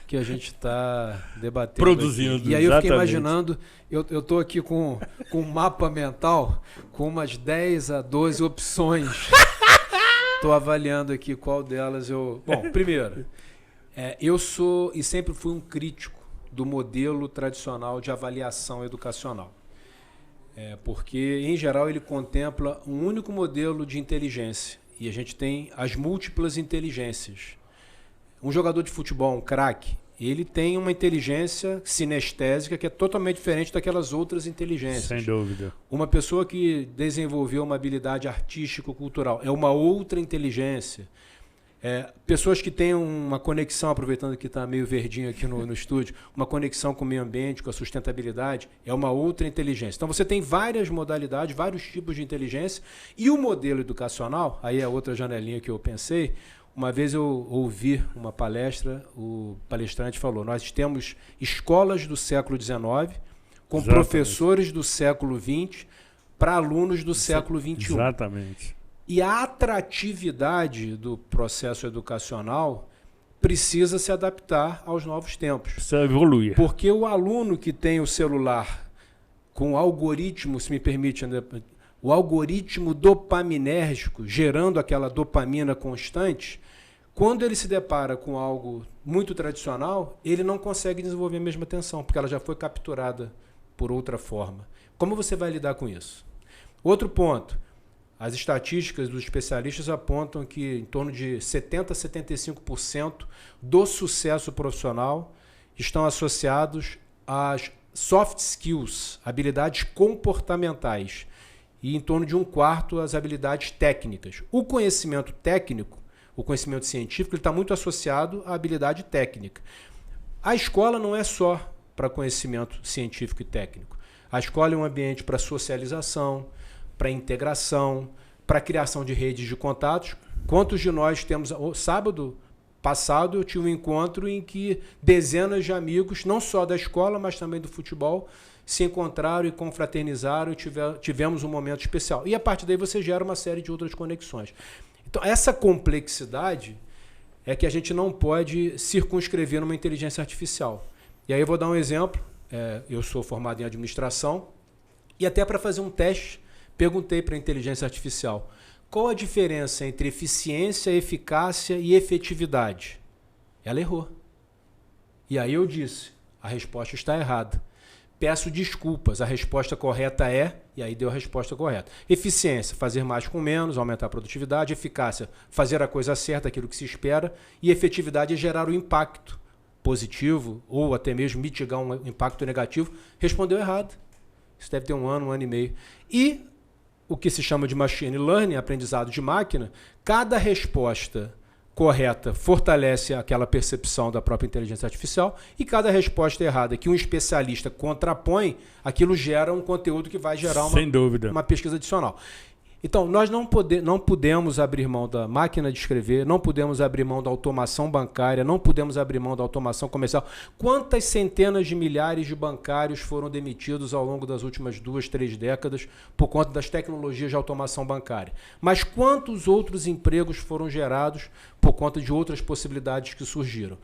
que a gente está debatendo. Produzindo, aqui. E aí eu fiquei exatamente. imaginando, eu estou aqui com um mapa mental com umas 10 a 12 opções. Estou avaliando aqui qual delas eu... Bom, primeiro, eu sou e sempre fui um crítico do modelo tradicional de avaliação educacional. Porque, em geral, ele contempla um único modelo de inteligência. E a gente tem as múltiplas inteligências. Um jogador de futebol, um craque, ele tem uma inteligência sinestésica que é totalmente diferente daquelas outras inteligências. Sem dúvida. Uma pessoa que desenvolveu uma habilidade artístico-cultural é uma outra inteligência. Pessoas que têm uma conexão, aproveitando que está meio verdinho aqui no estúdio, uma conexão com o meio ambiente, com a sustentabilidade, é uma outra inteligência. Então você tem várias modalidades, vários tipos de inteligência, e o modelo educacional, aí é outra janelinha que eu pensei. Uma vez eu ouvi uma palestra, o palestrante falou: nós temos escolas do século XIX com Exatamente. professores do século XX para alunos do século XXI. Exatamente. E a atratividade do processo educacional precisa se adaptar aos novos tempos. Precisa evoluir. Porque o aluno que tem o celular com algoritmo, se me permite, André, o algoritmo dopaminérgico, gerando aquela dopamina constante, quando ele se depara com algo muito tradicional, ele não consegue desenvolver a mesma atenção, porque ela já foi capturada por outra forma. Como você vai lidar com isso? Outro ponto. As estatísticas dos especialistas apontam que em torno de 70% a 75% do sucesso profissional estão associados às soft skills, habilidades comportamentais, e em torno de 1/4 às habilidades técnicas. O conhecimento técnico, o conhecimento científico, ele está muito associado à habilidade técnica. A escola não é só para conhecimento científico e técnico. A escola é um ambiente para socialização, para integração, para criação de redes de contatos. Quantos de nós temos... Sábado passado eu tive um encontro em que dezenas de amigos, não só da escola, mas também do futebol, se encontraram e confraternizaram e tivemos um momento especial. E a partir daí você gera uma série de outras conexões. Então essa complexidade é que a gente não pode circunscrever numa inteligência artificial. E aí eu vou dar um exemplo. Eu sou formado em administração e até para fazer um teste perguntei para a inteligência artificial: qual a diferença entre eficiência, eficácia e efetividade? Ela errou. E aí eu disse, a resposta está errada. Peço desculpas, a resposta correta é, e aí deu a resposta correta. Eficiência, fazer mais com menos, aumentar a produtividade. Eficácia, fazer a coisa certa, aquilo que se espera. E efetividade é gerar o impacto positivo ou até mesmo mitigar um impacto negativo. Respondeu errado. Isso deve ter um ano e meio. E o que se chama de machine learning, aprendizado de máquina, cada resposta correta fortalece aquela percepção da própria inteligência artificial e cada resposta errada que um especialista contrapõe, aquilo gera um conteúdo que vai gerar uma pesquisa adicional. Então, nós não podemos abrir mão da máquina de escrever, não podemos abrir mão da automação bancária, não podemos abrir mão da automação comercial. Quantas centenas de milhares de bancários foram demitidos ao longo das últimas 2, 3 décadas por conta das tecnologias de automação bancária? Mas quantos outros empregos foram gerados por conta de outras possibilidades que surgiram?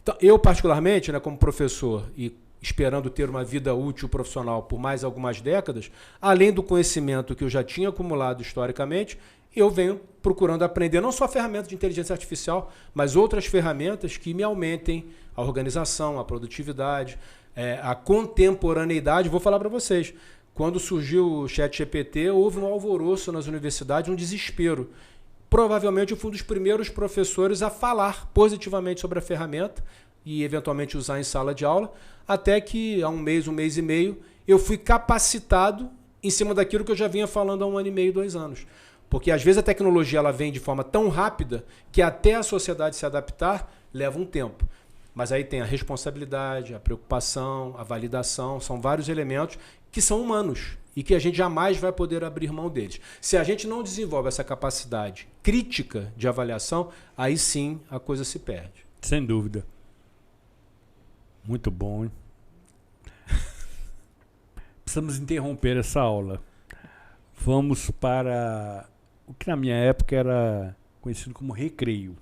Então, eu, particularmente, como professor e esperando ter uma vida útil profissional por mais algumas décadas, além do conhecimento que eu já tinha acumulado historicamente, eu venho procurando aprender não só ferramentas de inteligência artificial, mas outras ferramentas que me aumentem a organização, a produtividade, a contemporaneidade. Vou falar para vocês, quando surgiu o ChatGPT, houve um alvoroço nas universidades, um desespero. Provavelmente eu fui um dos primeiros professores a falar positivamente sobre a ferramenta e eventualmente usar em sala de aula, até que há um mês e meio, eu fui capacitado em cima daquilo que eu já vinha falando há 1 ano e meio, 2 anos. Porque às vezes a tecnologia ela vem de forma tão rápida que até a sociedade se adaptar leva um tempo. Mas aí tem a responsabilidade, a preocupação, a validação, são vários elementos que são humanos e que a gente jamais vai poder abrir mão deles. Se a gente não desenvolve essa capacidade crítica de avaliação, aí sim a coisa se perde. Sem dúvida. Muito bom, hein? Precisamos interromper essa aula. Vamos para o que na minha época era conhecido como recreio.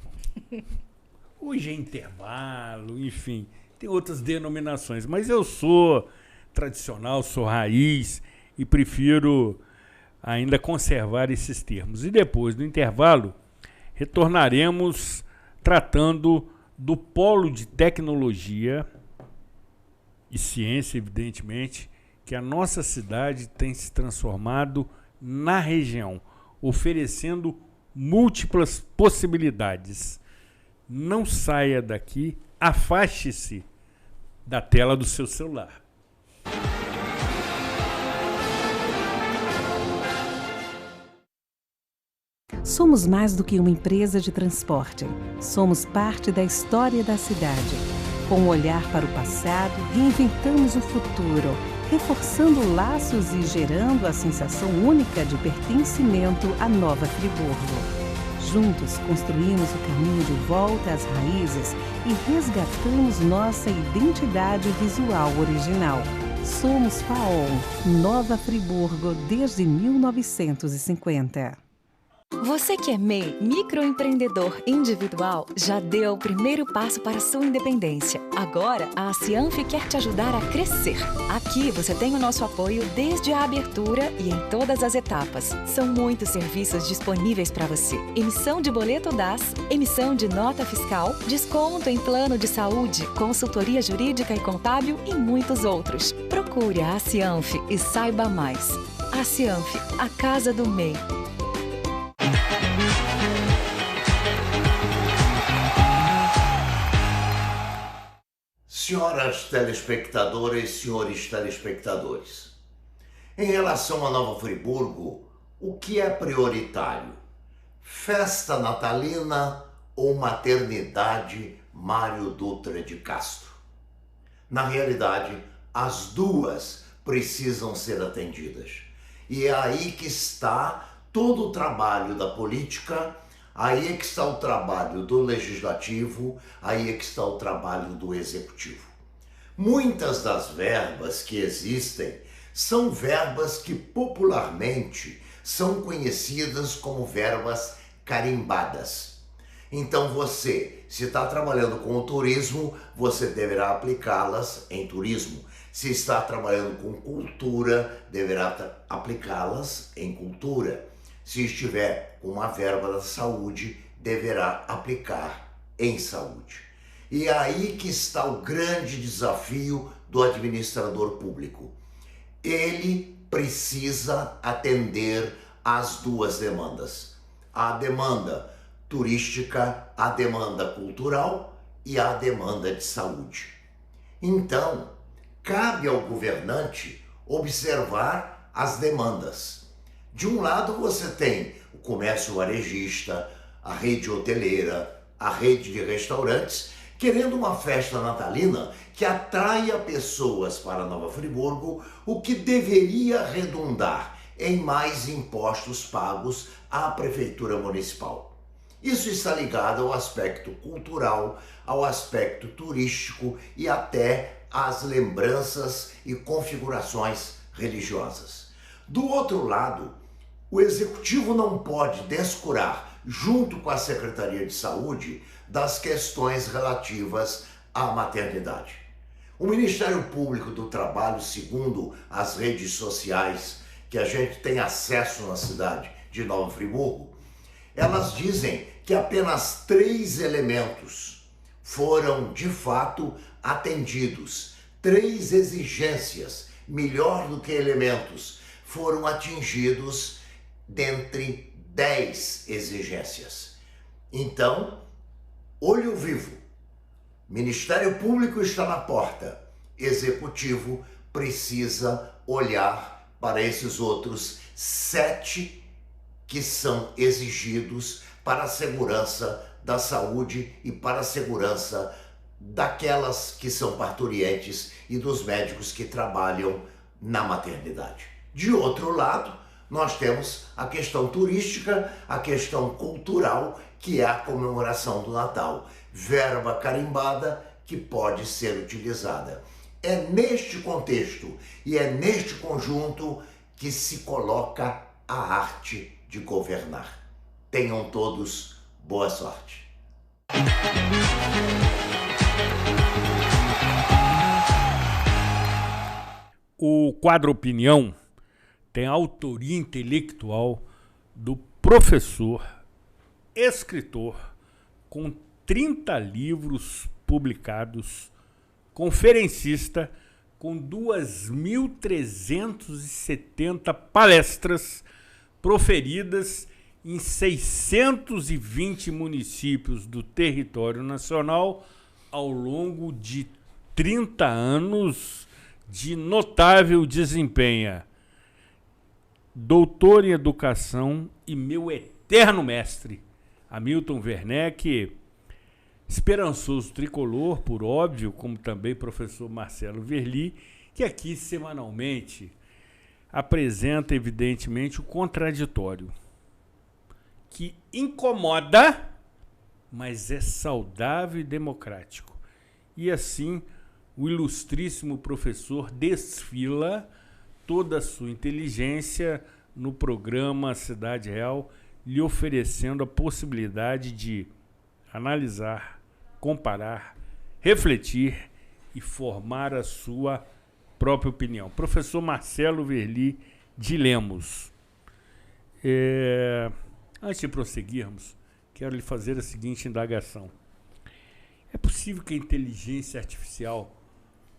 Hoje é intervalo, enfim, tem outras denominações, mas eu sou tradicional, sou raiz e prefiro ainda conservar esses termos. E depois do intervalo, retornaremos tratando do polo de tecnologia e ciência, evidentemente, que a nossa cidade tem se transformado na região, oferecendo múltiplas possibilidades. Não saia daqui, afaste-se da tela do seu celular. Somos mais do que uma empresa de transporte. Somos parte da história da cidade. Com um olhar para o passado, reinventamos o futuro, reforçando laços e gerando a sensação única de pertencimento à Nova Friburgo. Juntos, construímos o caminho de volta às raízes e resgatamos nossa identidade visual original. Somos FAOL, Nova Friburgo, desde 1950. Você que é MEI, microempreendedor individual, já deu o primeiro passo para a sua independência. Agora, a Cianf quer te ajudar a crescer. Aqui você tem o nosso apoio desde a abertura e em todas as etapas. São muitos serviços disponíveis para você. Emissão de boleto DAS, emissão de nota fiscal, desconto em plano de saúde, consultoria jurídica e contábil e muitos outros. Procure a Cianf e saiba mais. A Cianf, a casa do MEI. Senhoras telespectadoras, senhores telespectadores, em relação a Nova Friburgo, o que é prioritário? Festa natalina ou maternidade Mário Dutra de Castro? Na realidade, as duas precisam ser atendidas. E é aí que está todo o trabalho da política, aí é que está o trabalho do legislativo, aí é que está o trabalho do executivo. Muitas das verbas que existem são verbas que popularmente são conhecidas como verbas carimbadas. Então você, se está trabalhando com o turismo, você deverá aplicá-las em turismo. Se está trabalhando com cultura, deverá aplicá-las em cultura. Se estiver com uma verba da saúde, deverá aplicar em saúde. E é aí que está o grande desafio do administrador público. Ele precisa atender às duas demandas. A demanda turística, a demanda cultural e a demanda de saúde. Então, cabe ao governante observar as demandas. De um lado você tem o comércio varejista, a rede hoteleira, a rede de restaurantes, querendo uma festa natalina que atraia pessoas para Nova Friburgo, o que deveria redundar em mais impostos pagos à Prefeitura Municipal. Isso está ligado ao aspecto cultural, ao aspecto turístico e até às lembranças e configurações religiosas. Do outro lado, o Executivo não pode descurar, junto com a Secretaria de Saúde, das questões relativas à maternidade. O Ministério Público do Trabalho, segundo as redes sociais que a gente tem acesso na cidade de Nova Friburgo, elas dizem que apenas 3 elementos foram, de fato, atendidos. 3 exigências, melhor do que elementos, foram atingidos dentre 10 exigências. Então, olho vivo. Ministério Público está na porta. Executivo precisa olhar para esses outros 7 que são exigidos para a segurança da saúde e para a segurança daquelas que são parturientes e dos médicos que trabalham na maternidade. De outro lado, nós temos a questão turística, a questão cultural, que é a comemoração do Natal. Verba carimbada que pode ser utilizada. É neste contexto e é neste conjunto que se coloca a arte de governar. Tenham todos boa sorte. O quadro Opinião tem a autoria intelectual do professor, escritor, com 30 livros publicados, conferencista, com 2.370 palestras proferidas em 620 municípios do território nacional ao longo de 30 anos de notável desempenho. Doutor em Educação e meu eterno mestre, Hamilton Werneck, esperançoso tricolor, por óbvio, como também professor Marcelo Verli, que aqui semanalmente apresenta evidentemente o contraditório, que incomoda, mas é saudável e democrático. E assim, o ilustríssimo professor desfila toda a sua inteligência no programa Cidade Real, lhe oferecendo a possibilidade de analisar, comparar, refletir e formar a sua própria opinião. Professor Marcelo Verli de Lemos. Antes de prosseguirmos, quero lhe fazer a seguinte indagação. É possível que a inteligência artificial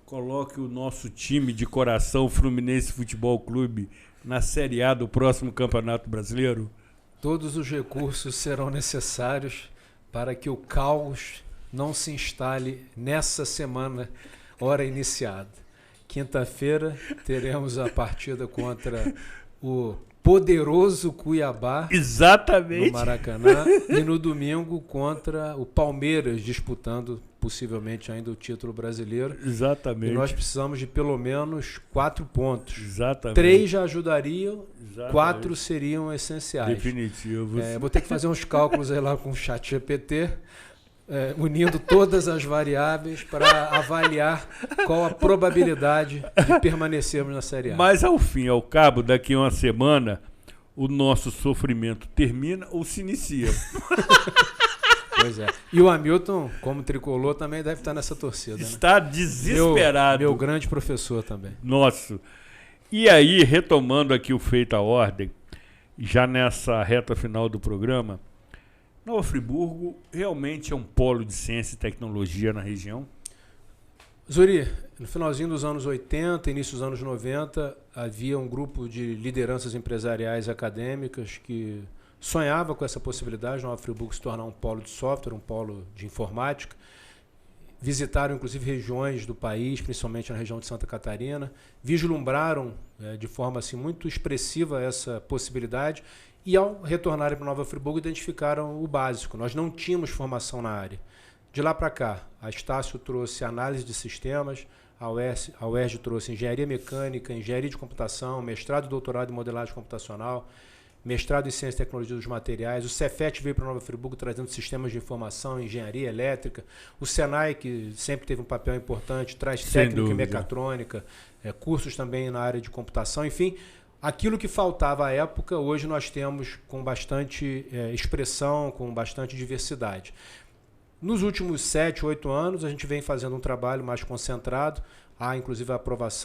coloque o nosso time de coração, Fluminense Futebol Clube, na Série A do próximo Campeonato Brasileiro? Todos os recursos serão necessários para que o caos não se instale nessa semana, hora iniciada. Quinta-feira teremos a partida contra o poderoso Cuiabá, exatamente, no Maracanã, e no domingo contra o Palmeiras, disputando possivelmente ainda o título brasileiro. Exatamente. E nós precisamos de pelo menos 4 pontos. Exatamente. 3 já ajudariam, exatamente. 4 seriam essenciais. Definitivos. Vou ter que fazer uns cálculos aí lá com o ChatGPT, unindo todas as variáveis para avaliar qual a probabilidade de permanecermos na Série A. Mas ao fim e ao cabo, daqui a uma semana, o nosso sofrimento termina ou se inicia. Pois é. E o Hamilton, como tricolor, também deve estar nessa torcida. Está, né? Desesperado. Meu grande professor também. Nosso. E aí, retomando aqui o Feito à Ordem, já nessa reta final do programa, Nova Friburgo realmente é um polo de ciência e tecnologia na região? Zuri, no finalzinho dos anos 80, início dos anos 90, havia um grupo de lideranças empresariais acadêmicas que sonhava com essa possibilidade de Nova Friburgo se tornar um polo de software, um polo de informática. Visitaram, inclusive, regiões do país, principalmente na região de Santa Catarina, vislumbraram de forma assim, muito expressiva essa possibilidade e, ao retornarem para Nova Friburgo, identificaram o básico. Nós não tínhamos formação na área. De lá para cá, a Estácio trouxe análise de sistemas, a UERJ trouxe engenharia mecânica, engenharia de computação, mestrado e doutorado em modelagem computacional, mestrado em ciência e tecnologia dos materiais. O Cefet veio para Nova Friburgo trazendo sistemas de informação, engenharia elétrica. O Senai, que sempre teve um papel importante, traz técnica e mecatrônica, cursos também na área de computação. Enfim, aquilo que faltava à época, hoje nós temos com bastante expressão, com bastante diversidade. Nos últimos 7, 8 anos, a gente vem fazendo um trabalho mais concentrado. Há, inclusive,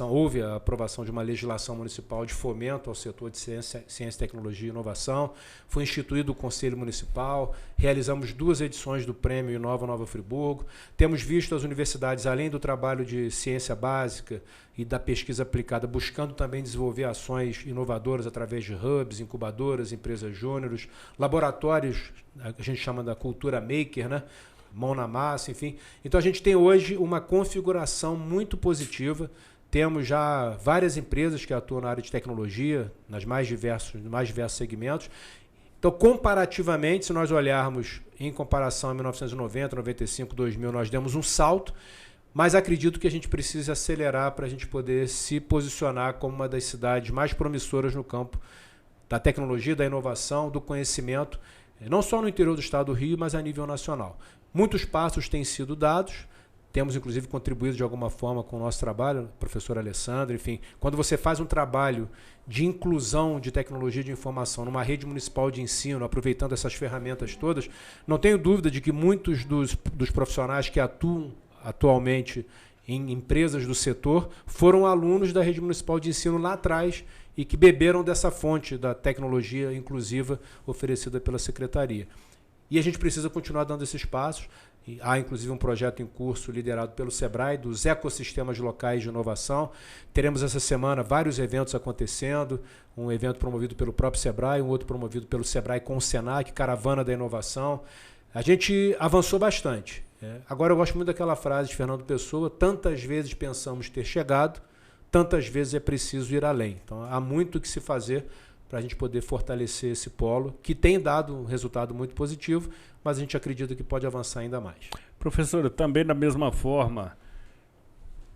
houve a aprovação de uma legislação municipal de fomento ao setor de ciência, tecnologia e inovação. Foi instituído o Conselho Municipal, realizamos 2 edições do Prêmio Inova Nova Friburgo. Temos visto as universidades, além do trabalho de ciência básica e da pesquisa aplicada, buscando também desenvolver ações inovadoras através de hubs, incubadoras, empresas júniores, laboratórios, a gente chama da cultura maker, né? Mão na massa, enfim. Então a gente tem hoje uma configuração muito positiva. Temos já várias empresas que atuam na área de tecnologia, nos mais diversos segmentos. Então, comparativamente, se nós olharmos em comparação a 1990, 95, 2000, nós demos um salto, mas acredito que a gente precisa acelerar para a gente poder se posicionar como uma das cidades mais promissoras no campo da tecnologia, da inovação, do conhecimento, não só no interior do estado do Rio, mas a nível nacional. Muitos passos têm sido dados, temos inclusive contribuído de alguma forma com o nosso trabalho, professor Alessandro, enfim. Quando você faz um trabalho de inclusão de tecnologia de informação numa rede municipal de ensino, aproveitando essas ferramentas todas, não tenho dúvida de que muitos dos profissionais que atuam atualmente em empresas do setor foram alunos da rede municipal de ensino lá atrás e que beberam dessa fonte da tecnologia inclusiva oferecida pela Secretaria. E a gente precisa continuar dando esses passos. E há, inclusive, um projeto em curso liderado pelo SEBRAE, dos ecossistemas locais de inovação. Teremos essa semana vários eventos acontecendo, um evento promovido pelo próprio SEBRAE, um outro promovido pelo SEBRAE com o SENAC, Caravana da Inovação. A gente avançou bastante. Agora eu gosto muito daquela frase de Fernando Pessoa: tantas vezes pensamos ter chegado, tantas vezes é preciso ir além. Então há muito o que se fazer para a gente poder fortalecer esse polo, que tem dado um resultado muito positivo, mas a gente acredita que pode avançar ainda mais. Professora, também da mesma forma,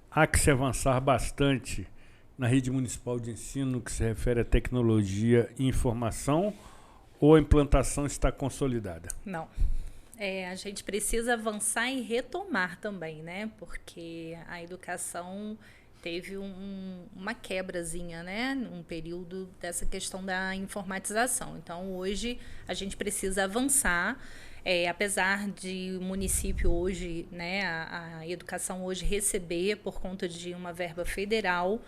há que se avançar bastante na rede municipal de ensino no que se refere à tecnologia e informação, ou a implantação está consolidada? Não. A gente precisa avançar e retomar também, né? Porque a educação teve uma quebrazinha, né, num período dessa questão da informatização. Então, hoje, a gente precisa avançar, apesar de o município hoje, né, a educação hoje receber, por conta de uma verba federal,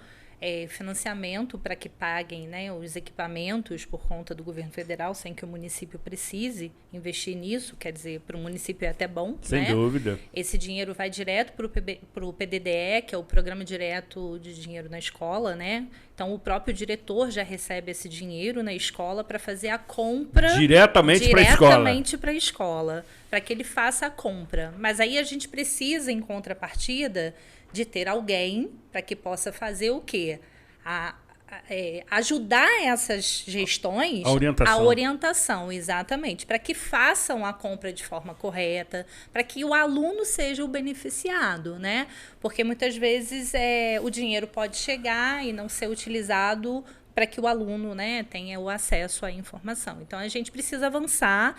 financiamento para que paguem, né, os equipamentos por conta do governo federal, sem que o município precise investir nisso. Quer dizer, para o município é até bom. Sem dúvida. Esse dinheiro vai direto para o PDDE, que é o Programa Direto de Dinheiro na Escola, né? Então, o próprio diretor já recebe esse dinheiro na escola para fazer a compra diretamente para a escola, para que ele faça a compra. Mas aí a gente precisa, em contrapartida, de ter alguém para que possa fazer o quê? Ajudar essas gestões, a orientação, exatamente, para que façam a compra de forma correta, para que o aluno seja o beneficiado, né? Porque muitas vezes o dinheiro pode chegar e não ser utilizado para que o aluno, né, tenha o acesso à informação. Então, a gente precisa avançar.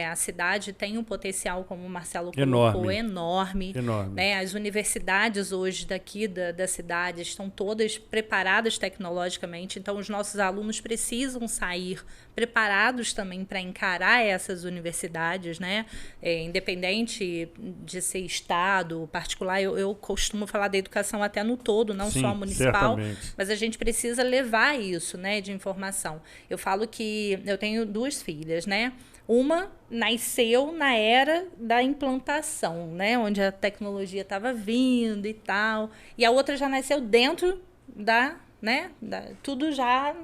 A cidade tem um potencial, como o Marcelo colocou, enorme. Né? As universidades hoje daqui da cidade estão todas preparadas tecnologicamente, então os nossos alunos precisam sair preparados também para encarar essas universidades, né? Independente de ser estado, particular, eu costumo falar da educação até no todo, não só municipal, certamente. Mas a gente precisa levar isso, né, de informação. Eu falo que eu tenho 2 filhas, né? Uma nasceu na era da implantação, né? Onde a tecnologia estava vindo e tal. E a outra já nasceu dentro tudo já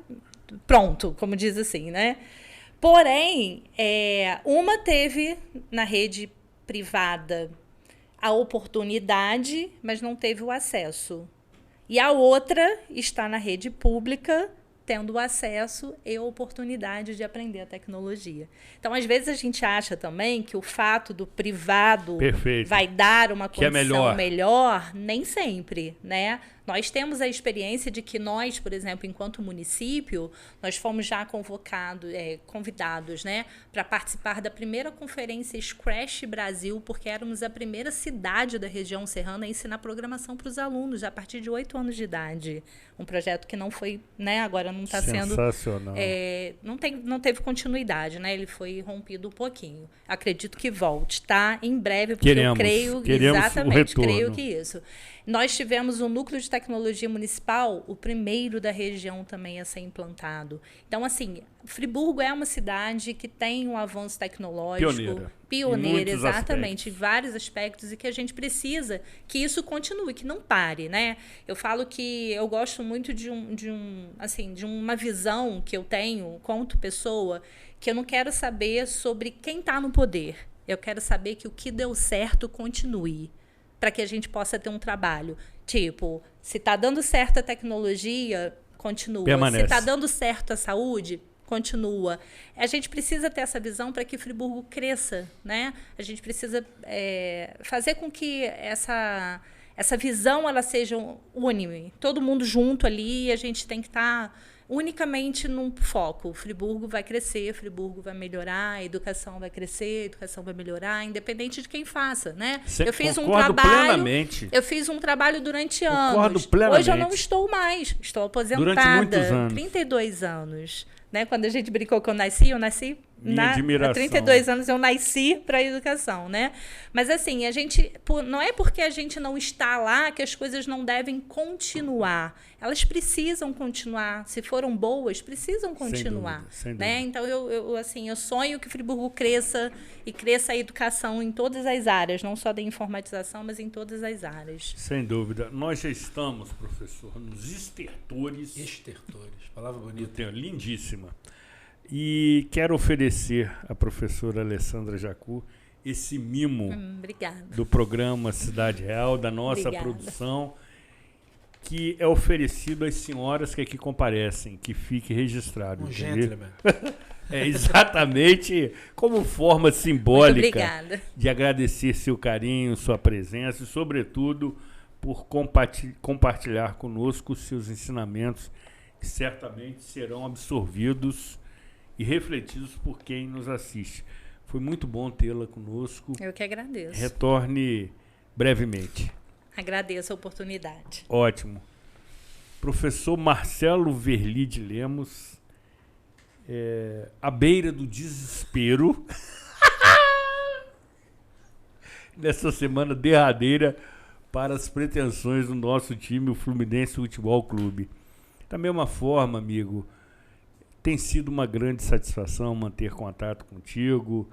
pronto, como diz assim, né? Porém, uma teve na rede privada a oportunidade, mas não teve o acesso. E a outra está na rede pública, tendo o acesso e a oportunidade de aprender a tecnologia. Então, às vezes, a gente acha também que o fato do privado vai dar uma condição melhor, nem sempre, né? Nós temos a experiência de que nós, por exemplo, enquanto município, nós fomos já convidados, né, para participar da primeira conferência Scratch Brasil, porque éramos a primeira cidade da região serrana a ensinar programação para os alunos, a partir de 8 anos de idade. Um projeto que não foi, né, agora não está sendo... Sensacional. Não teve continuidade, né? Ele foi rompido um pouquinho. Acredito que volte, tá? Em breve, porque eu creio exatamente, creio que isso. Nós tivemos um núcleo de tecnologia municipal, o primeiro da região também a ser implantado. Então, assim, Friburgo é uma cidade que tem um avanço tecnológico. Pioneira, exatamente, em vários aspectos, e que a gente precisa que isso continue, que não pare, né? Eu falo que eu gosto muito de uma visão que eu tenho, quanto pessoa, que eu não quero saber sobre quem está no poder. Eu quero saber que o que deu certo continue, para que a gente possa ter um trabalho. Tipo, se está dando certo a tecnologia, continua. Permanece. Se está dando certo a saúde, continua. A gente precisa ter essa visão para que Friburgo cresça, né? A gente precisa fazer com que essa visão ela seja unânime. Todo mundo junto ali, a gente tem que estar unicamente num foco. Friburgo vai crescer, Friburgo vai melhorar, a educação vai crescer, a educação vai melhorar, independente de quem faça, né? Eu fiz um trabalho durante anos. Hoje eu não estou mais, estou aposentada. Durante muitos anos. 32 anos. Né? Quando a gente brincou que eu nasci há 32 anos eu nasci para a educação, né? Mas assim, não é porque a gente não está lá que as coisas não devem continuar. Elas precisam continuar. Se foram boas, precisam continuar. Sem dúvida. Né? Então eu sonho que Friburgo cresça e cresça a educação em todas as áreas, não só da informatização, mas em todas as áreas. Sem dúvida. Nós já estamos, professor, nos estertores. Palavra bonita. Lindíssima. E quero oferecer à professora Alessandra Jacu esse mimo do programa Cidade Real, da nossa produção, que é oferecido às senhoras que aqui comparecem, que fique registrado. Um gentleman. Exatamente como forma simbólica de agradecer seu carinho, sua presença e, sobretudo, por compartilhar conosco os seus ensinamentos, que certamente serão absorvidos e refletidos por quem nos assiste. Foi muito bom tê-la conosco. Eu que agradeço. Retorne brevemente. Agradeço a oportunidade. Ótimo. Professor Marcelo Verli de Lemos, à beira do desespero, nessa semana derradeira para as pretensões do nosso time, o Fluminense Futebol Clube. Da mesma forma, amigo, tem sido uma grande satisfação manter contato contigo,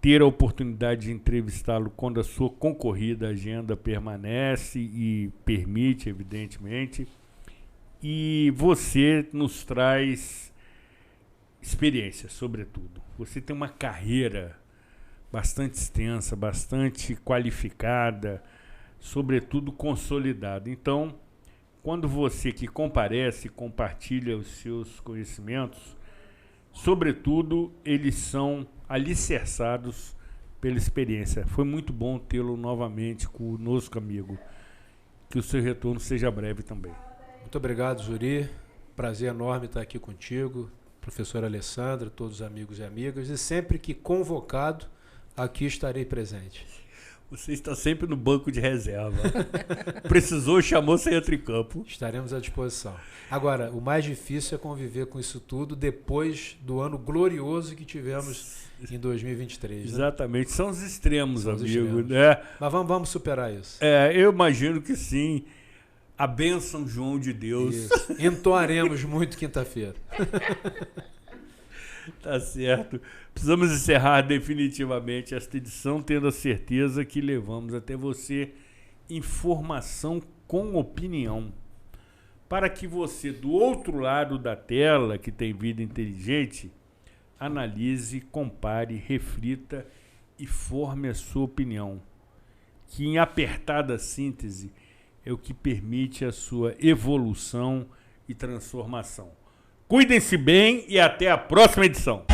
ter a oportunidade de entrevistá-lo quando a sua concorrida agenda permanece e permite, evidentemente. E você nos traz experiência, sobretudo. Você tem uma carreira bastante extensa, bastante qualificada, sobretudo consolidada. Então, quando você que comparece, compartilha os seus conhecimentos, sobretudo, eles são alicerçados pela experiência. Foi muito bom tê-lo novamente conosco, amigo. Que o seu retorno seja breve também. Muito obrigado, Zuri. Prazer enorme estar aqui contigo, professora Alessandra, todos os amigos e amigas. E sempre que convocado, aqui estarei presente. Você está sempre no banco de reserva. Precisou, chamou, você entra em campo. Estaremos à disposição. Agora, o mais difícil é conviver com isso tudo depois do ano glorioso que tivemos em 2023. Né? Exatamente. São os extremos, amigo. Né? Mas vamos superar isso. Eu imagino que sim. A bênção, João de Deus. Isso. Entoaremos muito quinta-feira. Tá certo. Precisamos encerrar definitivamente esta edição, tendo a certeza que levamos até você informação com opinião, para que você, do outro lado da tela, que tem vida inteligente, analise, compare, reflita e forme a sua opinião, que em apertada síntese é o que permite a sua evolução e transformação. Cuidem-se bem e até a próxima edição.